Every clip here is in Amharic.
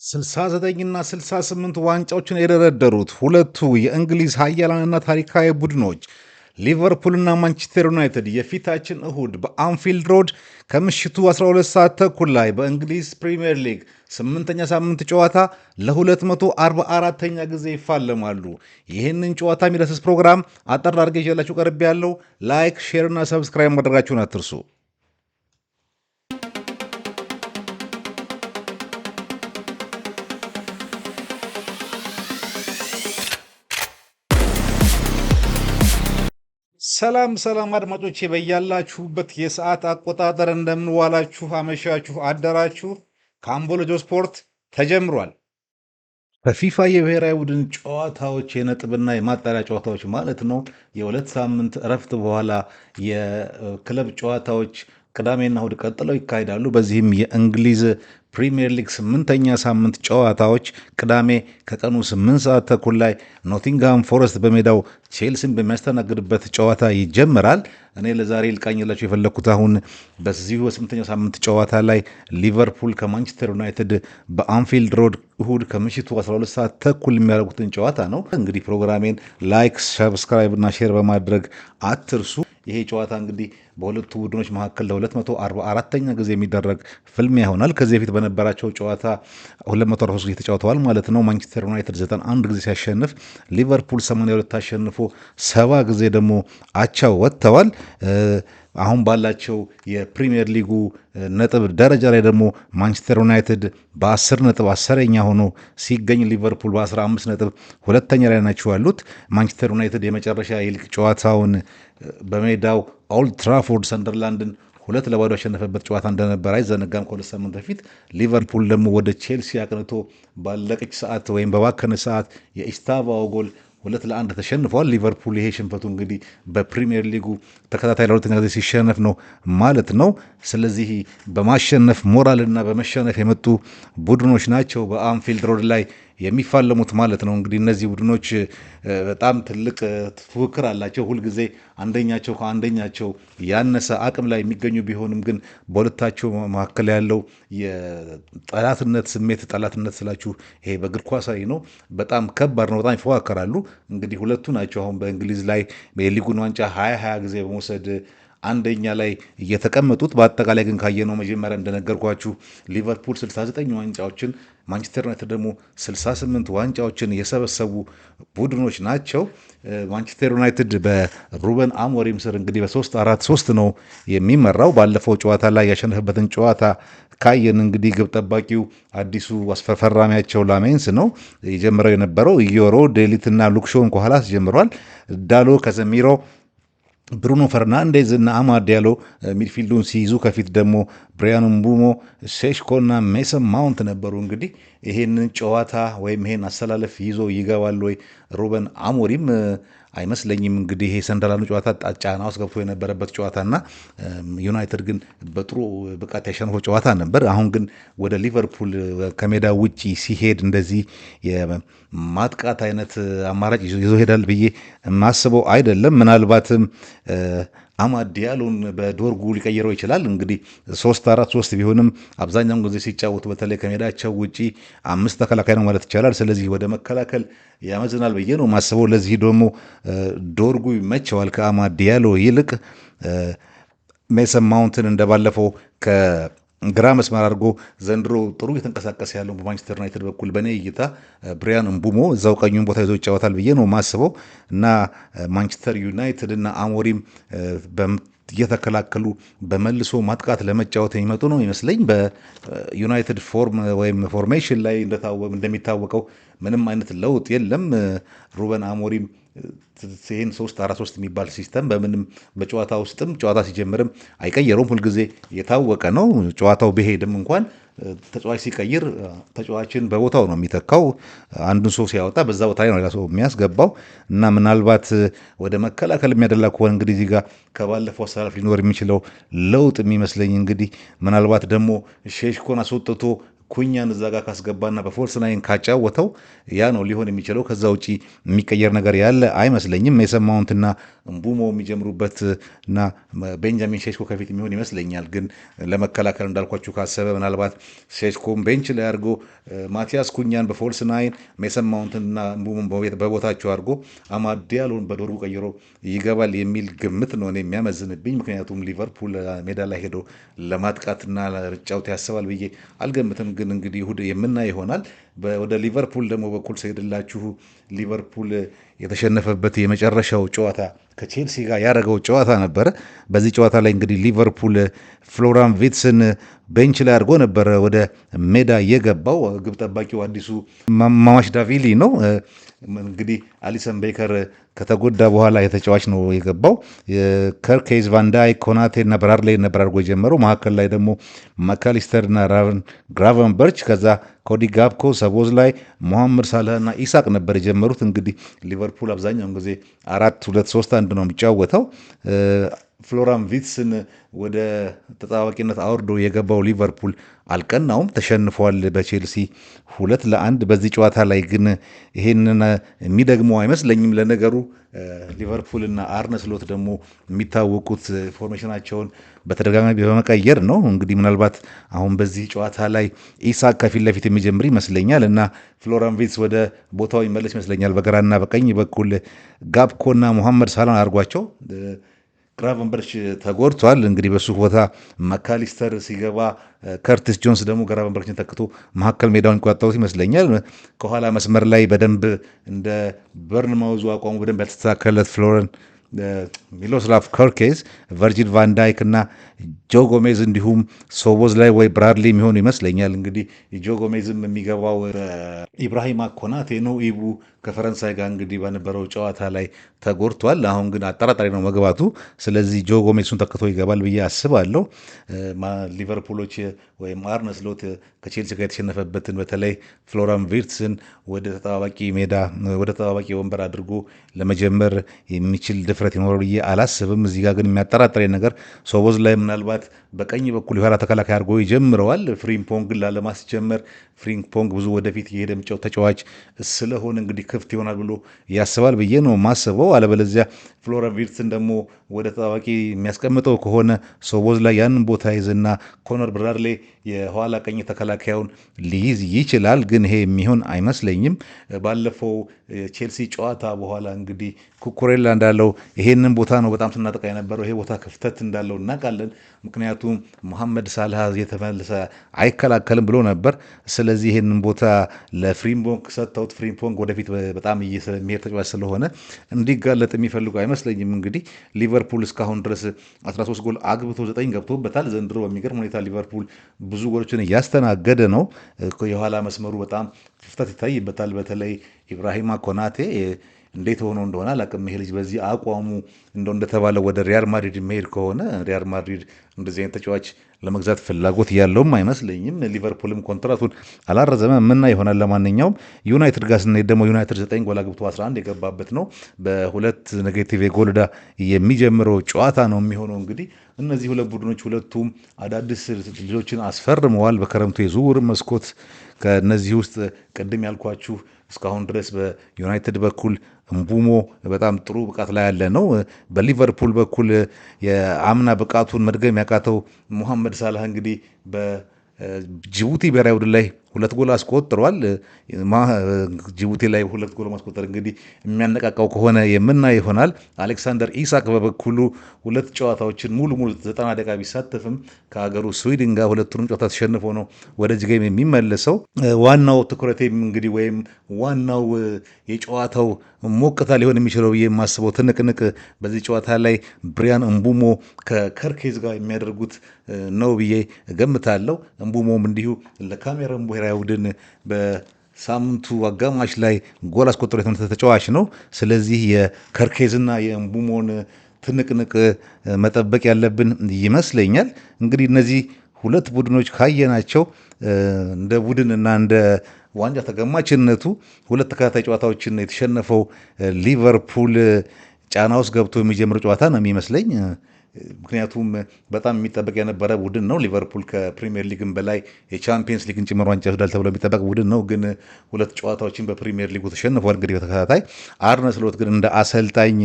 69 እና 68 ዋንጫዎችን የደረደሩት ሁለቱ የእንግሊዝ ኃያላንና ታሪካዊ ቡድኖች ሊቨርፑልና ማንቸስተር ዩናይትድ የፊታችን እሁድ በአንፊልድ ሮድ ከምሽቱ 12 ሰዓት ተኩል ላይ በእንግሊዝ ፕሪምየር ሊግ 8ኛ ሳምንት ጨዋታ ለ244ኛ ጊዜ ይፋለማሉ። ይህንን ጨዋታ የሚዳስስ ፕሮግራም አጠር አድርጌ ይዤላችሁ ቀርቤ ያለው። ላይክ፣ ሼር እና ሰብስክራይብ ማድረጋችሁን አትርሱ። ሰላም ሰላም አድማጮቼ በያላችሁበት የሰዓት አቆጣጠር እንደምንዋላችሁ፣ አመሻችሁ፣ አደራችሁ። ከአምቦሎጆ ስፖርት ተጀምሯል። በፊፋ የብሔራዊ ቡድን ጨዋታዎች የነጥብና የማጣሪያ ጨዋታዎች ማለት ነው የሁለት ሳምንት እረፍት በኋላ የክለብ ጨዋታዎች ቅዳሜና እሁድ ቀጥለው ይካሄዳሉ። በዚህም የእንግሊዝ ፕሪሚየር ሊግ 8ኛ ሳምንት ጨዋታዎች ቅዳሜ ከቀኑ 8 ሰዓት ተኩል ላይ ኖቲንግሃም ፎረስት በሜዳው ቼልሲን በሚያስተናግድበት ጨዋታ ይጀምራል። እኔ ለዛሬ ልቃኝላቸው የፈለግኩት አሁን በዚሁ በ8ኛው ሳምንት ጨዋታ ላይ ሊቨርፑል ከማንቸስተር ዩናይትድ በአንፊልድ ሮድ እሁድ ከምሽቱ 12 ሰዓት ተኩል የሚያደርጉትን ጨዋታ ነው። እንግዲህ ፕሮግራሜን ላይክ፣ ሰብስክራይብ እና ሼር በማድረግ አትርሱ። ይሄ ጨዋታ እንግዲህ በሁለቱ ቡድኖች መካከል ለ244ኛ ጊዜ የሚደረግ ፍልሚያ ይሆናል። ከዚህ በፊት በነበራቸው ጨዋታ 243 ጊዜ ተጫውተዋል ማለት ነው። ማንቸስተር ዩናይትድ 91 ጊዜ ሲያሸንፍ፣ ሊቨርፑል 82 አሸንፎ 70 ጊዜ ደግሞ አቻው ወጥተዋል። አሁን ባላቸው የፕሪሚየር ሊጉ ነጥብ ደረጃ ላይ ደግሞ ማንቸስተር ዩናይትድ በ10 ነጥብ 10ኛ ሆኖ ሲገኝ ሊቨርፑል በ15 ነጥብ ሁለተኛ ላይ ናቸው ያሉት። ማንቸስተር ዩናይትድ የመጨረሻ የሊግ ጨዋታውን በሜዳው ኦልድ ትራፎርድ ሰንደርላንድን 2-0 ያሸነፈበት ጨዋታ እንደነበር አይዘነጋም ከሁለት ሳምንት በፊት። ሊቨርፑል ደግሞ ወደ ቼልሲ አቅንቶ ባለቀች ሰዓት ወይም በባከነ ሰዓት የኢስታቫኦ ጎል 2-1 ተሸንፏል። ሊቨርፑል ይሄ ሽንፈቱ እንግዲህ በፕሪሚየር ሊጉ ተከታታይ ለሁለተኛ ጊዜ ሲሸነፍ ነው ማለት ነው። ስለዚህ በማሸነፍ ሞራልና በመሸነፍ የመጡ ቡድኖች ናቸው በአንፊልድ ሮድ ላይ የሚፋለሙት ማለት ነው። እንግዲህ እነዚህ ቡድኖች በጣም ትልቅ ፉክክር አላቸው። ሁልጊዜ አንደኛቸው ከአንደኛቸው ያነሰ አቅም ላይ የሚገኙ ቢሆንም ግን በሁለታቸው መካከል ያለው የጠላትነት ስሜት፣ ጠላትነት ስላችሁ ይሄ በእግር ኳሳዊ ነው፣ በጣም ከባድ ነው። በጣም ይፎካከራሉ። እንግዲህ ሁለቱ ናቸው አሁን በእንግሊዝ ላይ የሊጉን ዋንጫ 20 ጊዜ በመውሰድ አንደኛ ላይ እየተቀመጡት። በአጠቃላይ ግን ካየነው መጀመሪያ እንደነገርኳችሁ ሊቨርፑል 69 ዋንጫዎችን፣ ማንቸስተር ዩናይትድ ደግሞ 68 ዋንጫዎችን የሰበሰቡ ቡድኖች ናቸው። ማንቸስተር ዩናይትድ በሩበን አሞሪም ስር እንግዲህ በ3-4-3 ነው የሚመራው። ባለፈው ጨዋታ ላይ ያሸነፈበትን ጨዋታ ካየን እንግዲህ ግብ ጠባቂው አዲሱ አስፈራሚያቸው ላሜንስ ነው። የጀመረው የነበረው ኢዮሮ ዴሊትና ሉክሾን ከኋላ ጀምሯል። ዳሎ ከዘሚሮ፣ ብሩኖ ፈርናንዴዝ እና አማድ ዲያሎ ሚድፊልዱን ሲይዙ ከፊት ደግሞ ብሪያን ምቡሞ፣ ሴሽኮ እና ሜሰን ማውንት ነበሩ። እንግዲህ ይሄንን ጨዋታ ወይም ይሄን አሰላለፍ ይዞ ይገባል ወይ ሩበን አሞሪም? አይመስለኝም። እንግዲህ ይሄ ሰንደርላንዱ ጨዋታ ጫና ውስጥ ገብቶ የነበረበት ጨዋታና ዩናይትድ ግን በጥሩ ብቃት ያሸነፈው ጨዋታ ነበር። አሁን ግን ወደ ሊቨርፑል ከሜዳ ውጪ ሲሄድ እንደዚህ የማጥቃት አይነት አማራጭ ይዞ ሄዳል ብዬ የማስበው አይደለም። ምናልባትም አማድ ዲያሎን በዶርጉ ሊቀይረው ይችላል። እንግዲህ 3-4-3 ቢሆንም አብዛኛውን ጊዜ ሲጫወቱ በተለይ ከሜዳቸው ውጪ 5 ተከላካይ ነው ማለት ይቻላል። ስለዚህ ወደ መከላከል ያመዝናል ብዬ ነው ማስበው። ለዚህ ደግሞ ዶርጉ ይመቸዋል ከአማድ ዲያሎ ይልቅ። ሜሰን ማውንትን እንደባለፈው ከግራ መስመር አድርጎ ዘንድሮ ጥሩ እየተንቀሳቀሰ ያለው በማንቸስተር ዩናይትድ በኩል በእኔ እይታ ብሪያን ምቡሞ እዛው ቀኙን ቦታ ይዞ ይጫወታል ብዬ ነው ማስበው እና ማንቸስተር ዩናይትድ እና አሞሪም እየተከላከሉ በመልሶ ማጥቃት ለመጫወት የሚመጡ ነው ይመስለኝ። በዩናይትድ ፎርም ወይም ፎርሜሽን ላይ እንደሚታወቀው ምንም አይነት ለውጥ የለም። ሩበን አሞሪም ይህን 3-4-3 የሚባል ሲስተም በምንም በጨዋታ ውስጥም ጨዋታ ሲጀምርም አይቀየሩም። ሁልጊዜ የታወቀ ነው። ጨዋታው ቢሄድም እንኳን ተጫዋች ሲቀይር ተጫዋችን በቦታው ነው የሚተካው። አንዱን ሰው ሲያወጣ በዛ ቦታ ላይ ነው ሌላ ሰው የሚያስገባው እና ምናልባት ወደ መከላከል የሚያደላ ከሆነ እንግዲህ እዚህ ጋር ከባለፈው አሰላለፍ ሊኖር የሚችለው ለውጥ የሚመስለኝ እንግዲህ ምናልባት ደግሞ ሼሽኮን አስወጥቶ ኩኛን እዛ ጋር ካስገባና በፎልስ ናይን ካጫወተው ያ ነው ሊሆን የሚችለው። ከዛ ውጪ የሚቀየር ነገር ያለ አይመስለኝም። የሰማውንትና ቡሞ የሚጀምሩበት እና ቤንጃሚን ሼሽኮ ከፊት የሚሆን ይመስለኛል። ግን ለመከላከል እንዳልኳችሁ ካሰበ ምናልባት ሼሽኮም ቤንች ላይ አድርጎ ማቲያስ ኩኛን በፎልስ ናይን ሜሰን ማውንትና ቡሞን በቦታቸው አድርጎ አማድ ዲያሎን በዶርቡ ቀይሮ ይገባል የሚል ግምት ነው የሚያመዝንብኝ። ምክንያቱም ሊቨርፑል ሜዳ ላይ ሄዶ ለማጥቃትና ርጫውት ያስባል ብዬ አልገምትም። ግን እንግዲህ እሑድ የምናይ ይሆናል። ወደ ሊቨርፑል ደግሞ በኩል ስሄድላችሁ ሊቨርፑል የተሸነፈበት የመጨረሻው ጨዋታ ከቼልሲ ጋር ያደረገው ጨዋታ ነበረ። በዚህ ጨዋታ ላይ እንግዲህ ሊቨርፑል ፍሎራን ቪትስን ቤንች ላይ አድርጎ ነበረ ወደ ሜዳ የገባው። ግብ ጠባቂው አዲሱ ማማሽ ዳቪሊ ነው። እንግዲህ አሊሰን ቤከር ከተጎዳ በኋላ የተጫዋች ነው የገባው። ከርኬዝ፣ ቫንዳይ፣ ኮናቴ እና ብራድሌይ ነበር አድርጎ የጀመረው። መካከል ላይ ደግሞ ማካሊስተር እና ግራቨንበርች፣ ከዛ ኮዲ ጋብኮ፣ ሰቦዝ ላይ ሞሐመድ ሳላህ እና ኢሳቅ ነበር የጀመሩት። እንግዲህ ሊቨርፑል አብዛኛውን ጊዜ 4-2-3-1 ነው የሚጫወተው። ፍሎራን ቪትስን ወደ ተጣዋቂነት አውርዶ የገባው ሊቨርፑል አልቀናውም፣ ተሸንፏል በቼልሲ 2-1። በዚህ ጨዋታ ላይ ግን ይሄንን የሚደግመው አይመስለኝም። ለነገሩ ሊቨርፑል እና አርነ ስሎት ደግሞ የሚታወቁት ፎርሜሽናቸውን በተደጋጋሚ በመቀየር ነው። እንግዲህ ምናልባት አሁን በዚህ ጨዋታ ላይ ኢሳቅ ከፊት ለፊት የሚጀምር ይመስለኛል እና ፍሎራን ቪትስ ወደ ቦታው ይመለስ ይመስለኛል። በግራና በቀኝ በኩል ጋብኮና ሞሐመድ ሳላን አድርጓቸው ግራቨንበርች ተጎድቷል። እንግዲህ በሱ ቦታ ማካሊስተር ሲገባ ከርቲስ ጆንስ ደግሞ ግራቨንበርችን ተክቶ መካከል ሜዳውን ይቆጣጠሩት ይመስለኛል። ከኋላ መስመር ላይ በደንብ እንደ በርንማውዙ አቋሙ በደንብ ያልተስተካከለት ፍሎረን ሚሎስላቭ ከርኬዝ፣ ቨርጂል ቫንዳይክ እና ጆ ጎሜዝ እንዲሁም ሶቦዝ ላይ ወይ ብራድሊ የሚሆኑ ይመስለኛል። እንግዲህ ጆ ጎሜዝም የሚገባው ኢብራሂማ ኮናቴ ነው። ኢቡ ከፈረንሳይ ጋር እንግዲህ በነበረው ጨዋታ ላይ ተጎድቷል። አሁን ግን አጠራጣሪ ነው መግባቱ። ስለዚህ ጆ ጎሜዝን ተክቶ ይገባል ብዬ አስባለሁ። ሊቨርፑሎች ወይም አርነ ስሎት ከቼልሲ ጋር የተሸነፈበትን በተለይ ፍሎራን ቪርትስን ወደ ተጠባባቂ ሜዳ ወደ ተጠባባቂ ወንበር አድርጎ ለመጀመር የሚችል ድፍረት ይኖረው ብዬ አላስብም። እዚህ ጋር ግን የሚያጠራጥረኝ ነገር ሶቦዝ ላይ ምናልባት በቀኝ በኩል የኋላ ተከላካይ አድርጎ ይጀምረዋል። ፍሪምፖንግን ላለማስጀመር ፍሪምፖንግ ብዙ ወደፊት የሄደ የሚጫወት ተጫዋች ስለሆነ እንግዲህ ክፍት ይሆናል ብሎ ያስባል ብዬ ነው ማስበው። አለበለዚያ ፍሎራን ቪርትስን ደግሞ ወደ ተጣባቂ የሚያስቀምጠው ከሆነ ሶቦዝ ላይ ያንን ቦታ ይዝና ኮነር ብራድሌ የኋላ ቀኝ ተከላካዩን ሊይዝ ይችላል። ግን ይሄ የሚሆን አይመስለኝም። ባለፈው ቼልሲ ጨዋታ በኋላ እንግዲህ ኩኩሬላ እንዳለው ይሄንን ቦታ ነው በጣም ስናጠቃ የነበረው። ይሄ ቦታ ክፍተት እንዳለው እናውቃለን። ምክንያቱም መሐመድ ሳላህ የተመለሰ አይከላከልም ብሎ ነበር። ስለዚህ ይሄንን ቦታ ለፍሪምፖንግ ሰጥተውት ፍሪምፖንግ ወደፊት በጣም የሚሄድ ተጫዋች ስለሆነ እንዲጋለጥ የሚፈልጉ አይመስለኝም። እንግዲህ ሊቨርፑል እስካሁን ድረስ 13 ጎል አግብቶ 9 ገብቶበታል። ዘንድሮ በሚገርም ሁኔታ ሊቨርፑል ብዙ ጎሎችን እያስተናገደ ነው። የኋላ መስመሩ በጣም ክፍተት ይታይበታል። በተለይ ኢብራሂማ ኮናቴ እንዴት ሆኖ እንደሆነ አላውቅም። ይሄ ልጅ በዚህ አቋሙ እንደተባለው ወደ ሪያል ማድሪድ የሚሄድ ከሆነ ሪያል ማድሪድ እንደዚህ አይነት ተጫዋች ለመግዛት ፍላጎት ያለውም አይመስለኝም። ሊቨርፑልም ኮንትራቱን አላረዘመ ምና ይሆናል። ለማንኛውም ዩናይትድ ጋር ስንሄድ ደግሞ ዩናይትድ 9 ጎል አግብቶ 11 የገባበት ነው። በሁለት ኔጌቲቭ የጎል ዕዳ የሚጀምረው ጨዋታ ነው የሚሆነው። እንግዲህ እነዚህ ሁለት ቡድኖች ሁለቱም አዳዲስ ልጆችን አስፈርመዋል በክረምቱ የዝውውር መስኮት። ከነዚህ ውስጥ ቅድም ያልኳችሁ እስካሁን ድረስ በዩናይትድ በኩል እምቡሞ በጣም ጥሩ ብቃት ላይ ያለ ነው። በሊቨርፑል በኩል የአምና ብቃቱን መድገም ያቃተው ሙሐመድ ሳላህ እንግዲህ በጅቡቲ ብሔራዊ ቡድን ላይ 2 ጎል አስቆጥሯል። ጅቡቲ ላይ 2 ጎል ማስቆጠር እንግዲህ የሚያነቃቃው ከሆነ የምናይ ይሆናል። አሌክሳንደር ኢሳክ በበኩሉ 2 ጨዋታዎችን ሙሉ 90 ደቂቃ ቢሳተፍም ከሀገሩ ስዊድን ጋር ሁለቱንም ጨዋታ ተሸንፎ ነው ወደዚህ ጌም የሚመለሰው። ዋናው ትኩረቴም እንግዲህ ወይም ዋናው የጨዋታው ሞቅታ ሊሆን የሚችለው ብዬ የማስበው ትንቅንቅ በዚህ ጨዋታ ላይ ብሪያን እምቡሞ ከከርኬዝ ጋር የሚያደርጉት ነው ብዬ እገምታለሁ። እምቡሞም እንዲሁ ለካሜሮን ብሔራዊ ቡድን በሳምንቱ አጋማሽ ላይ ጎል አስቆጥሮ የተመለሰ ተጫዋች ነው። ስለዚህ የከርኬዝና የእምቡሞን ትንቅንቅ መጠበቅ ያለብን ይመስለኛል። እንግዲህ እነዚህ ሁለት ቡድኖች ካየናቸው እንደ ቡድን እና እንደ ዋንጫ ተገማችነቱ 2 ተከታታይ ጨዋታዎችን የተሸነፈው ሊቨርፑል ጫና ውስጥ ገብቶ የሚጀምር ጨዋታ ነው የሚመስለኝ። ምክንያቱም በጣም የሚጠበቅ የነበረ ቡድን ነው። ሊቨርፑል ከፕሪሚየር ሊግም በላይ የቻምፒየንስ ሊግን ጭምር ዋንጫ ይወስዳል ተብሎ የሚጠበቅ ቡድን ነው። ግን ሁለት ጨዋታዎችን በፕሪሚየር ሊጉ ተሸንፏል። እንግዲህ በተከታታይ አርነ ስሎት ግን እንደ አሰልጣኝ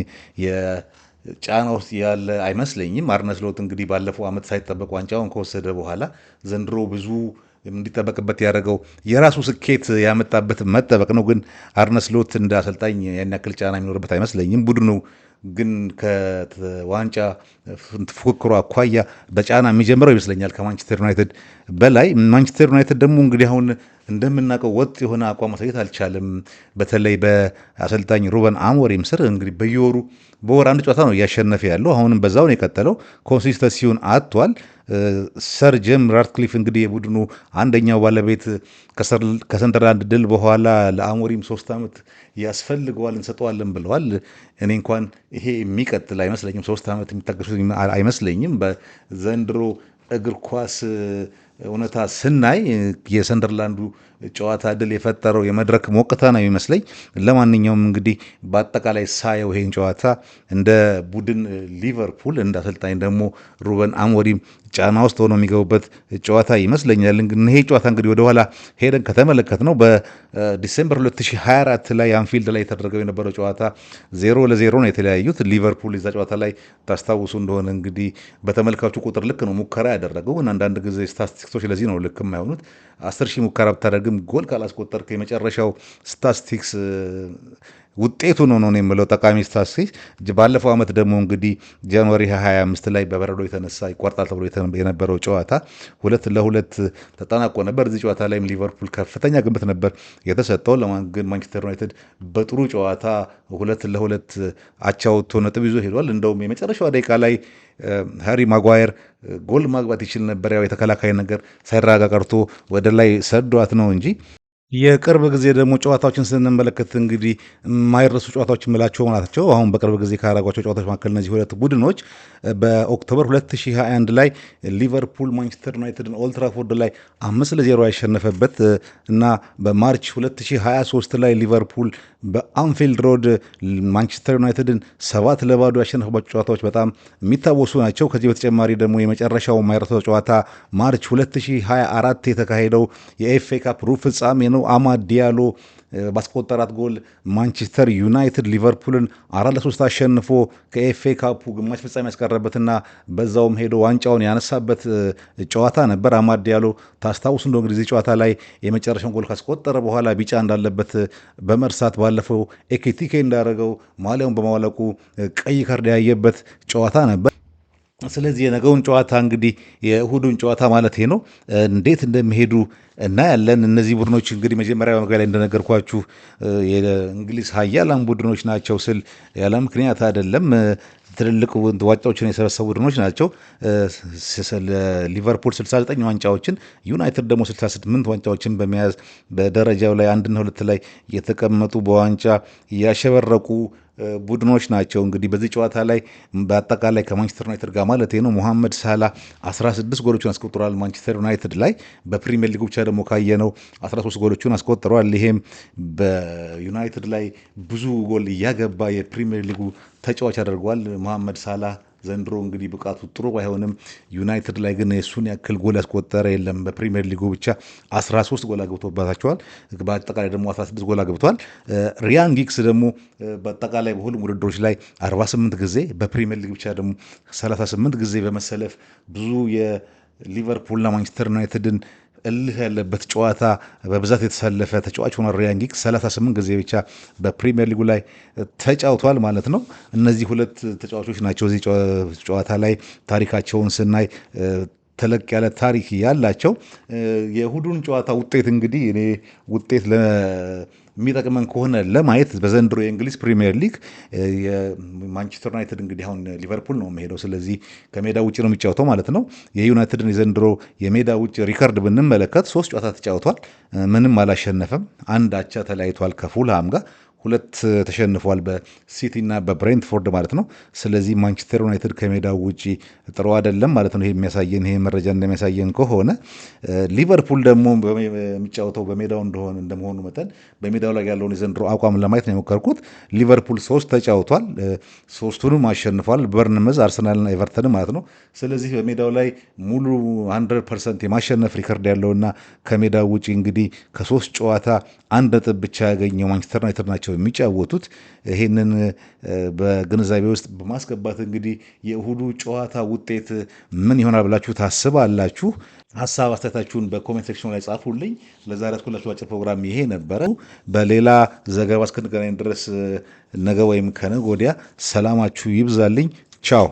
ጫና ውስጥ ያለ አይመስለኝም። አርነ ስሎት እንግዲህ ባለፈው ዓመት ሳይጠበቅ ዋንጫውን ከወሰደ በኋላ ዘንድሮ ብዙ እንዲጠበቅበት ያደረገው የራሱ ስኬት ያመጣበት መጠበቅ ነው። ግን አርነ ስሎት እንደ አሰልጣኝ ያን ያክል ጫና የሚኖርበት አይመስለኝም። ቡድኑ ግን ከዋንጫ ፉክክሩ አኳያ በጫና የሚጀምረው ይመስለኛል ከማንቸስተር ዩናይትድ በላይ። ማንቸስተር ዩናይትድ ደግሞ እንግዲህ አሁን እንደምናውቀው ወጥ የሆነ አቋም ማሳየት አልቻለም። በተለይ በአሰልጣኝ ሩበን አሞሪም ስር እንግዲህ በወር አንድ ጨዋታ ነው እያሸነፈ ያለው። አሁንም በዛው ነው የቀጠለው። ኮንሲስተንሲውን አጥቷል። ሰር ጂም ራትክሊፍ እንግዲህ የቡድኑ አንደኛው ባለቤት ከሰንደርላንድ ድል በኋላ ለአሞሪም 3 ዓመት ያስፈልገዋል እንሰጠዋለን ብለዋል። እኔ እንኳን ይሄ የሚቀጥል አይመስለኝም። 3 ዓመት የሚታገሱት አይመስለኝም። በዘንድሮ እግር ኳስ እውነታ ስናይ የሰንደርላንዱ ጨዋታ ድል የፈጠረው የመድረክ ሞቅታ ነው የሚመስለኝ። ለማንኛውም እንግዲህ በአጠቃላይ ሳየው ይሄን ጨዋታ እንደ ቡድን ሊቨርፑል እንደ አሰልጣኝ ደግሞ ሩበን አሞሪም ጫና ውስጥ ሆኖ የሚገቡበት ጨዋታ ይመስለኛል። ይሄ ጨዋታ እንግዲህ ወደኋላ ሄደን ከተመለከት ነው በዲሴምበር 2024 ላይ አንፊልድ ላይ የተደረገው የነበረው ጨዋታ 0-0 ነው የተለያዩት። ሊቨርፑል እዛ ጨዋታ ላይ ታስታውሱ እንደሆነ እንግዲህ በተመልካቹ ቁጥር ልክ ነው ሙከራ ያደረገው። አንዳንድ ጊዜ ስታቲስቲክሶች ለዚህ ነው ልክ የማይሆኑት። 10,000 ሙከራ ብታደርግም ጎል ካላስቆጠርክ የመጨረሻው ስታቲስቲክስ ውጤቱ ነው ነው የምለው ጠቃሚ ስታትስቲክስ። ባለፈው ዓመት ደግሞ እንግዲህ ጃንዋሪ 25 ላይ በበረዶ የተነሳ ይቋርጣል ተብሎ የነበረው ጨዋታ 2-2 ተጠናቆ ነበር። እዚህ ጨዋታ ላይም ሊቨርፑል ከፍተኛ ግምት ነበር የተሰጠው። ግን ማንቸስተር ዩናይትድ በጥሩ ጨዋታ 2-2 አቻ ወጥቶ ነጥብ ይዞ ሄዷል። እንደውም የመጨረሻዋ ደቂቃ ላይ ሃሪ ማጓየር ጎል ማግባት ይችል ነበር። ያው የተከላካይ ነገር ሳይረጋጋ ቀርቶ ወደ ላይ ሰዷት ነው እንጂ የቅርብ ጊዜ ደግሞ ጨዋታዎችን ስንመለከት እንግዲህ የማይረሱ ጨዋታዎች የምላቸው ናቸው። አሁን በቅርብ ጊዜ ካደረጓቸው ጨዋታዎች መካከል እነዚህ ሁለት ቡድኖች በኦክቶበር 2021 ላይ ሊቨርፑል ማንቸስተር ዩናይትድን ኦልትራፎርድ ላይ 5-0 ያሸነፈበት እና በማርች 2023 ላይ ሊቨርፑል በአንፊልድ ሮድ ማንቸስተር ዩናይትድን 7-0 ያሸነፈባቸው ጨዋታዎች በጣም የሚታወሱ ናቸው። ከዚህ በተጨማሪ ደግሞ የመጨረሻው የማይረሳው ጨዋታ ማርች 2024 የተካሄደው የኤፍኤ ካፕ ሩብ ፍጻሜ ነው። አማድ ዲያሎ ባስቆጠራት ጎል ማንቸስተር ዩናይትድ ሊቨርፑልን 4-3 አሸንፎ ከኤፍኤ ካፑ ግማሽ ፍጻሜ ያስቀረበትና በዛውም ሄዶ ዋንጫውን ያነሳበት ጨዋታ ነበር። አማድ ዲያሎ ታስታውሱ እንደሆነ ጊዜ ጨዋታ ላይ የመጨረሻውን ጎል ካስቆጠረ በኋላ ቢጫ እንዳለበት በመርሳት ባለፈው ኤኬቲኬ እንዳደረገው ማሊያውን በማውለቁ ቀይ ካርድ ያየበት ጨዋታ ነበር። ስለዚህ የነገውን ጨዋታ እንግዲህ የእሁዱን ጨዋታ ማለት ነው እንዴት እንደሚሄዱ እናያለን። እነዚህ ቡድኖች እንግዲህ መጀመሪያ መግቢያ ላይ እንደነገርኳችሁ የእንግሊዝ ሀያላን ቡድኖች ናቸው ስል ያለ ምክንያት አይደለም። ትልልቅ ዋንጫዎችን የሰበሰቡ ቡድኖች ናቸው። ሊቨርፑል 69 ዋንጫዎችን፣ ዩናይትድ ደግሞ 68 ዋንጫዎችን በመያዝ በደረጃው ላይ 1-2 ላይ የተቀመጡ በዋንጫ ያሸበረቁ ቡድኖች ናቸው። እንግዲህ በዚህ ጨዋታ ላይ በአጠቃላይ ከማንቸስተር ዩናይትድ ጋር ማለት ነው ሙሐመድ ሳላ 16 ጎሎችን አስቆጥሯል ማንቸስተር ዩናይትድ ላይ። በፕሪሚየር ሊግ ብቻ ደግሞ ካየነው 13 ጎሎችን አስቆጥሯል። ይሄም በዩናይትድ ላይ ብዙ ጎል እያገባ የፕሪሚየር ሊጉ ተጫዋች አድርጓል ሙሐመድ ሳላ። ዘንድሮ እንግዲህ ብቃቱ ጥሩ ባይሆንም ዩናይትድ ላይ ግን የሱን ያክል ጎል ያስቆጠረ የለም። በፕሪሚየር ሊጉ ብቻ 13 ጎል አግብቶባቸዋል። በአጠቃላይ ደግሞ 16 ጎል አግብተዋል። ሪያን ጊግስ ደግሞ በአጠቃላይ በሁሉም ውድድሮች ላይ 48 ጊዜ በፕሪሚየር ሊግ ብቻ ደግሞ 38 ጊዜ በመሰለፍ ብዙ የሊቨርፑልና ማንቸስተር ዩናይትድን እልህ ያለበት ጨዋታ በብዛት የተሰለፈ ተጫዋች ሆኗል። ሪያን ጊግስ 38 ጊዜ ብቻ በፕሪሚየር ሊጉ ላይ ተጫውቷል ማለት ነው። እነዚህ ሁለት ተጫዋቾች ናቸው እዚህ ጨዋታ ላይ ታሪካቸውን ስናይ ተለቅ ያለ ታሪክ ያላቸው። የእሁዱን ጨዋታ ውጤት እንግዲህ እኔ ውጤት የሚጠቅመን ከሆነ ለማየት በዘንድሮ የእንግሊዝ ፕሪሚየር ሊግ የማንቸስተር ዩናይትድ እንግዲህ አሁን ሊቨርፑል ነው የሚሄደው፣ ስለዚህ ከሜዳ ውጭ ነው የሚጫወተው ማለት ነው። የዩናይትድን የዘንድሮ የሜዳ ውጭ ሪከርድ ብንመለከት 3 ጨዋታ ተጫውቷል፣ ምንም አላሸነፈም፣ አንድ አቻ ተለያይቷል ከፉልሃም ጋር። 2 ተሸንፏል በሲቲ እና በብሬንትፎርድ ማለት ነው። ስለዚህ ማንቸስተር ዩናይትድ ከሜዳው ውጪ ጥሩ አይደለም ማለት ነው። ይሄ መረጃ እንደሚያሳየን ከሆነ ሊቨርፑል ደግሞ የሚጫወተው በሜዳው እንደመሆኑ መጠን በሜዳው ላይ ያለውን የዘንድሮ አቋም ለማየት ነው የሞከርኩት። ሊቨርፑል 3 ተጫውቷል፣ 3ቱንም አሸንፏል። በርንመዝ፣ አርሰናልና ኤቨርተን ማለት ነው። ስለዚህ በሜዳው ላይ ሙሉ 100% የማሸነፍ ሪከርድ ያለውና ከሜዳው ውጪ እንግዲህ ከ3 ጨዋታ 1 ነጥብ ብቻ ያገኘው ማንቸስተር ዩናይትድ ናቸው የሚጫወቱት። ይህንን በግንዛቤ ውስጥ በማስገባት እንግዲህ የእሁዱ ጨዋታ ውጤት ምን ይሆናል ብላችሁ ታስባላችሁ? ሀሳብ አስተያየታችሁን በኮሜንት ሴክሽን ላይ ጻፉልኝ። ለዛሬ ያስኩላችሁ አጭር ፕሮግራም ይሄ ነበረ። በሌላ ዘገባ እስክንገናኝ ድረስ ነገ ወይም ከነገ ወዲያ ሰላማችሁ ይብዛልኝ። ቻው